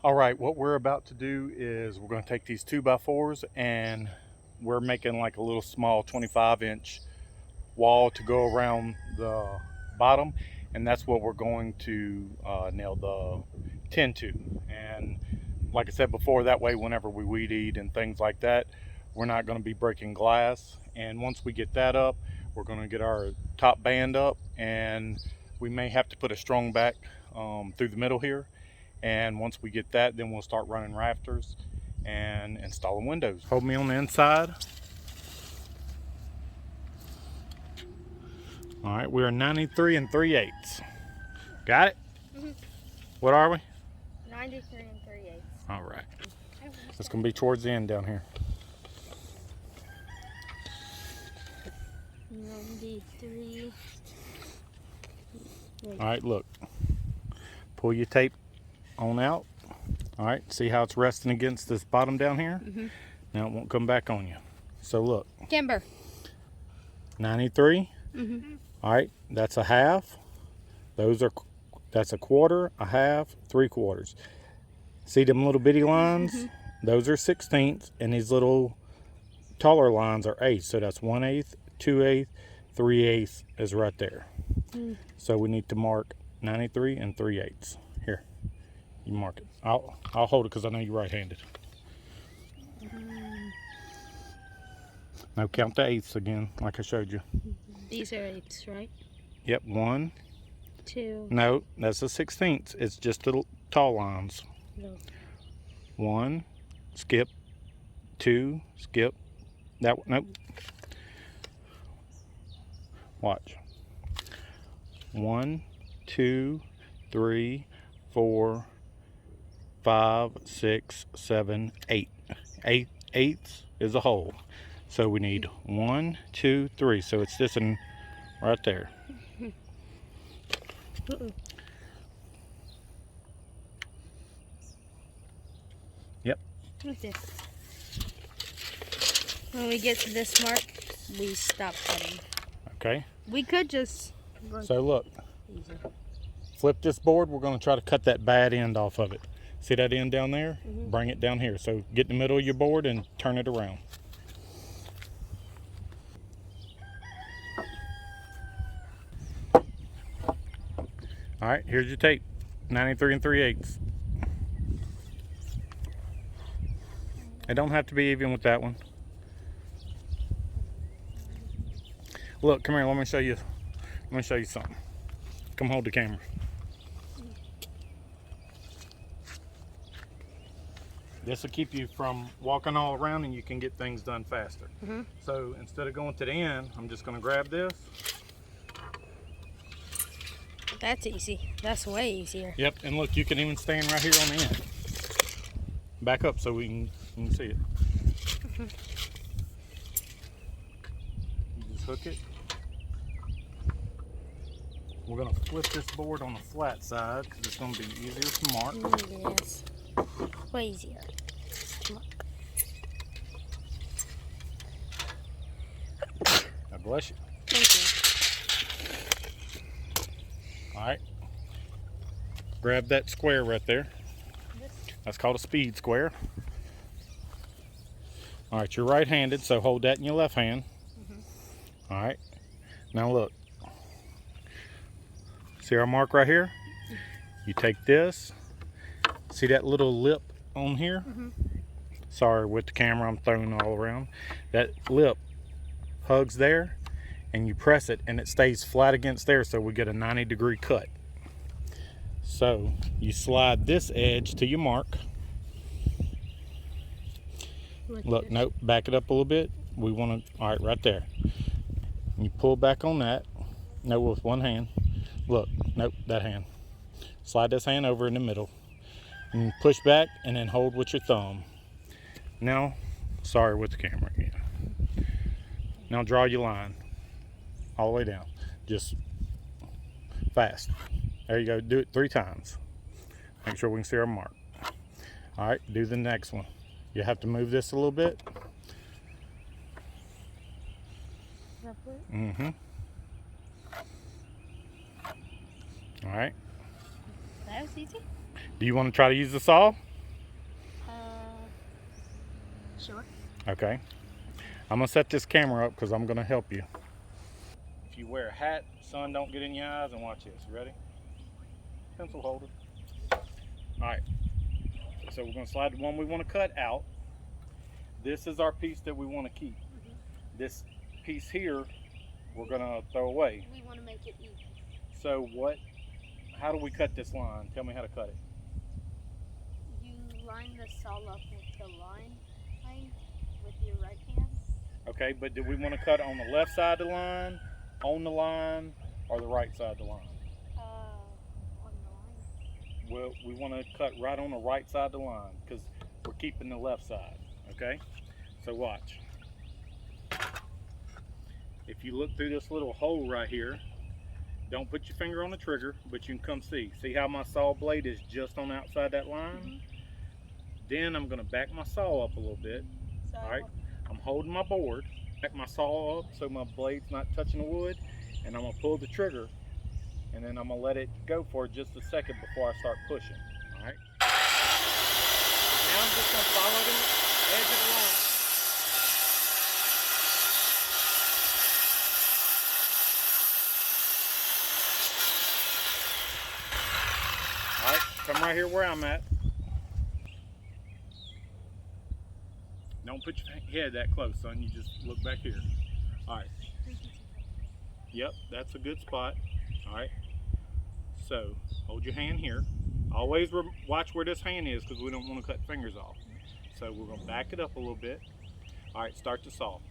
All right, what we're about to do is we're going to take these 2x4s and we're making like a little small 25-inch wall to go around the bottom, and that's what we're going to nail the tin to. And like I said before, that way whenever we weed eat and things like that, we're not going to be breaking glass. And once we get that up, we're going to get our top band up, and we may have to put a strong back through the middle here. And once we get that, then we'll start running rafters and installing windows. Hold me on the inside. All right, we are 93 3/8. Got it? Mm-hmm. What are we? 93 3/8. All right. It's going to be towards the end down here. 93. All right, look. Pull your tape on out. All right, see how it's resting against this bottom down here? Mm-hmm. Now it won't come back on you. So look. Timber. 93. Mm-hmm. All right, that's a half. That's a quarter, a half, 3/4. See them little bitty lines? Mm-hmm. Those are 16ths, and these little taller lines are 8ths. So that's 1/8, 2/8, 3/8 is right there. Mm. So we need to mark 93 3/8. Here, you mark it. I'll hold it because I know you're right-handed. Now count the 8ths again, like I showed you. These are 8s, right? Yep, 1. 2. No, that's a 16th. It's just the tall lines. No. 1, skip. 2, skip. That one, nope. Watch. 1, 2, 3, 4, 5, 6, 7, 8. 8ths is a hole. So we need 1, 2, 3. So it's this one right there. Yep. Right there. When we get to this mark, we stop cutting. Okay. We could just. So look. Easy. Flip this board. We're going to try to cut that bad end off of it. See that end down there? Mm-hmm. Bring it down here. So get in the middle of your board and turn it around. All right, here's your tape. 93 3/8. It don't have to be even with that one. Look, come here. Let me show you. Let me show you something. Come hold the camera. This will keep you from walking all around, and you can get things done faster. Mm-hmm. So instead of going to the end, I'm just going to grab this. That's easy. That's way easier. Yep, and look, you can even stand right here on the end. Back up so you can see it. Mm-hmm. You just hook it. We're going to flip this board on the flat side because it's going to be easier to mark. Yes. Way easier. God bless you. Thank you. All right. Grab that square right there. That's called a speed square. All right, you're right-handed, so hold that in your left hand. Mm-hmm. All right. Now look. See our mark right here? You take this. See that little lip on here? Mm-hmm. Sorry, with the camera, I'm throwing all around. That lip hugs there, and you press it, and it stays flat against there, so we get a 90-degree cut. So you slide this edge to your mark. Look, nope, back it up a little bit. We want to, all right, right there. You pull back on that. No, with one hand. Look, nope, that hand. Slide this hand over in the middle. And push back, and then hold with your thumb. Now, sorry, with the camera again. Now draw your line all the way down. Just fast. There you go. Do it 3 times. Make sure we can see our mark. All right, do the next one. You have to move this a little bit. Mm-hmm. All right. That was easy. Do you want to try to use the saw? Okay. I'm gonna set this camera up because I'm gonna help you. If you wear a hat, sun don't get in your eyes, and watch this. You ready? Pencil holder. Alright. So we're gonna slide the one we want to cut out. This is our piece that we want to keep. This piece here we're gonna throw away. We want to make it even. So how do we cut this line? Tell me how to cut it. You line the saw up with the line with your right hand. Okay, but do we want to cut on the left side of the line, on the line, or the right side of the line? On the line. Well, we want to cut right on the right side of the line because we're keeping the left side, okay? So watch. If you look through this little hole right here, don't put your finger on the trigger, but you can come see. See how my saw blade is just on the outside that line? Then I'm gonna back my saw up a little bit, all right? I'm holding my board, back my saw up so my blade's not touching the wood, and I'm gonna pull the trigger, and then I'm gonna let it go for just a second before I start pushing, all right? Now I'm just gonna follow the edge of the line. All right, come right here where I'm at. Don't put your head that close, son. You just look back here. All right. Yep, that's a good spot. All right. So hold your hand here. Always watch where this hand is because we don't want to cut fingers off. So we're going to back it up a little bit. All right, start the saw. See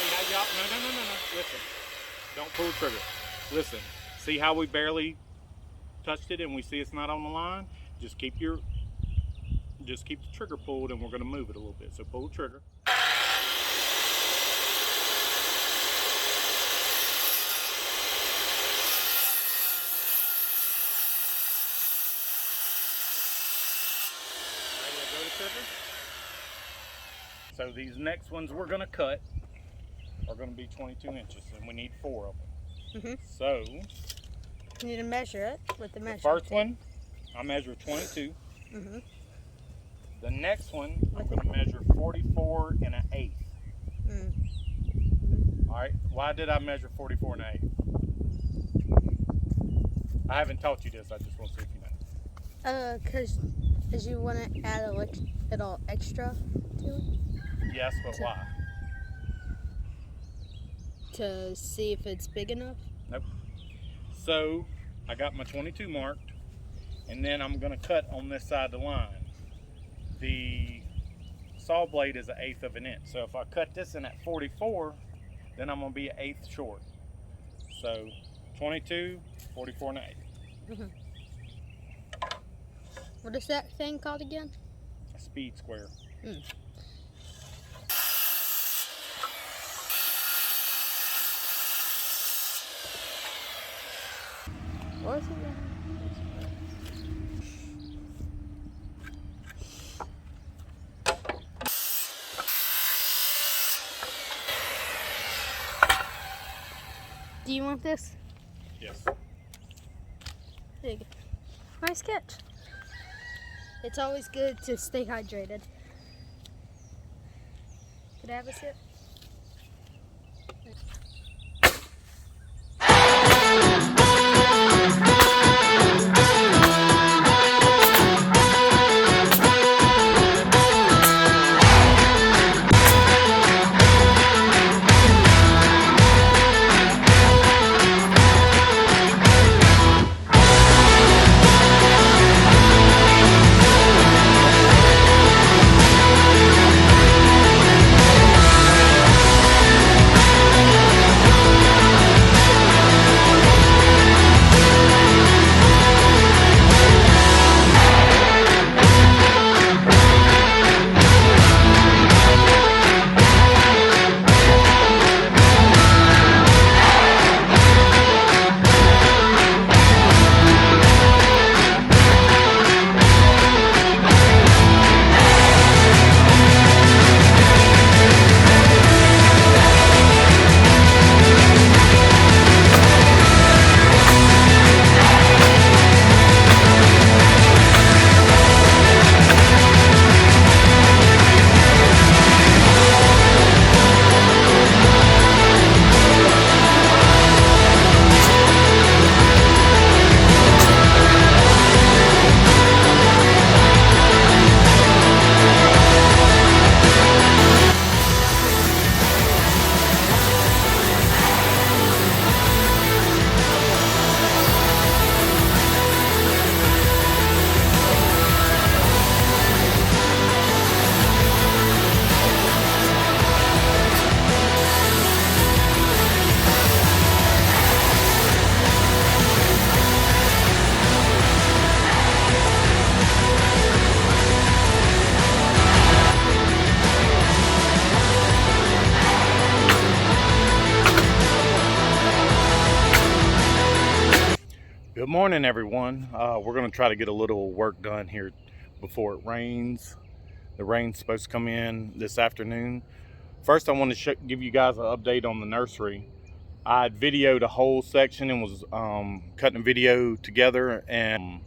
how y'all? No. Listen. Don't pull the trigger. Listen. See how we barely touched it and we see it's not on the line? Just keep the trigger pulled and we're going to move it a little bit. So pull the trigger. Alright, let go of the trigger. So these next ones we're going to cut are going to be 22 inches and we need 4 of them. So you need to measure it with the measure. The first one, I measure 22. The next one, I'm going to measure 44 and an eighth. All right. Why did I measure 44 and an eighth? I haven't taught you this. I just want to see if you know. Because you want to add a little extra to it. Yes, but why? To see if it's big enough. Nope. So I got my 22 marked, and then I'm going to cut on this side of the line. The saw blade is 1/8 of an inch. So if I cut this in at 44, then I'm going to be 1/8 short. So 22, 44 and an eighth. What is that thing called again? A speed square. What is it again? Do you want this? Yes. There you go. Nice catch. It's always good to stay hydrated. Could I have a sip? morning, everyone. We're going to try to get a little work done here before it rains. The rain's supposed to come in this afternoon. First, I want to give you guys an update on the nursery. I had videoed a whole section and was cutting a video together, and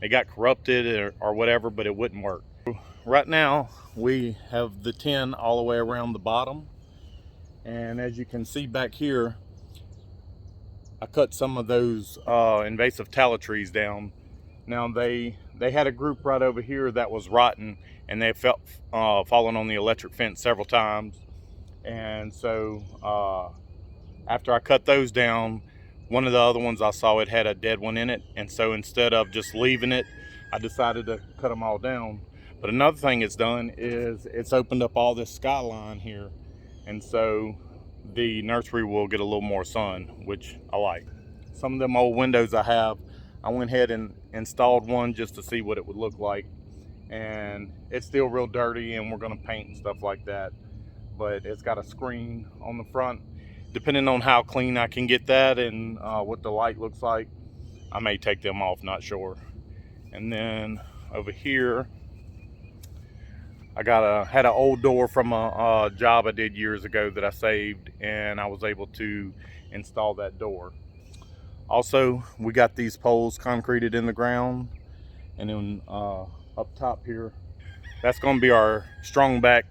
it got corrupted or whatever, but it wouldn't work. Right now, we have the tin all the way around the bottom. And as you can see back here, I cut some of those invasive tallow trees down. Now they had a group right over here that was rotten, and they felt fallen on the electric fence several times. And so after I cut those down, one of the other ones I saw, it had a dead one in it. And so instead of just leaving it, I decided to cut them all down. But another thing it's done is it's opened up all this skyline here. And so the nursery will get a little more sun, which I like. Some of them old windows I went ahead and installed one just to see what it would look like. And it's still real dirty, and we're gonna paint and stuff like that. But it's got a screen on the front. Depending on how clean I can get that and what the light looks like, I may take them off, not sure. And then over here, I had an old door from a job I did years ago that I saved, and I was able to install that door. Also, we got these poles concreted in the ground, and then up top here, that's going to be our strong back.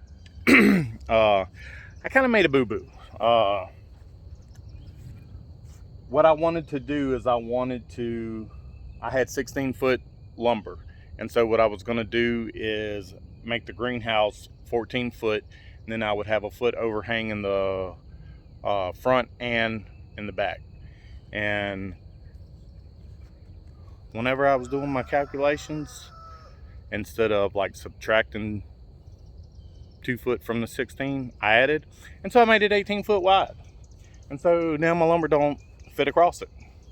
I kind of made a boo-boo. What I wanted to do is I had 16-foot lumber, and so what I was going to do is make the greenhouse 14 foot, and then I would have a foot overhang in the front and in the back. And whenever I was doing my calculations, instead of like subtracting 2 foot from the 16, I added, and so I made it 18 foot wide. And so now my lumber don't fit across it.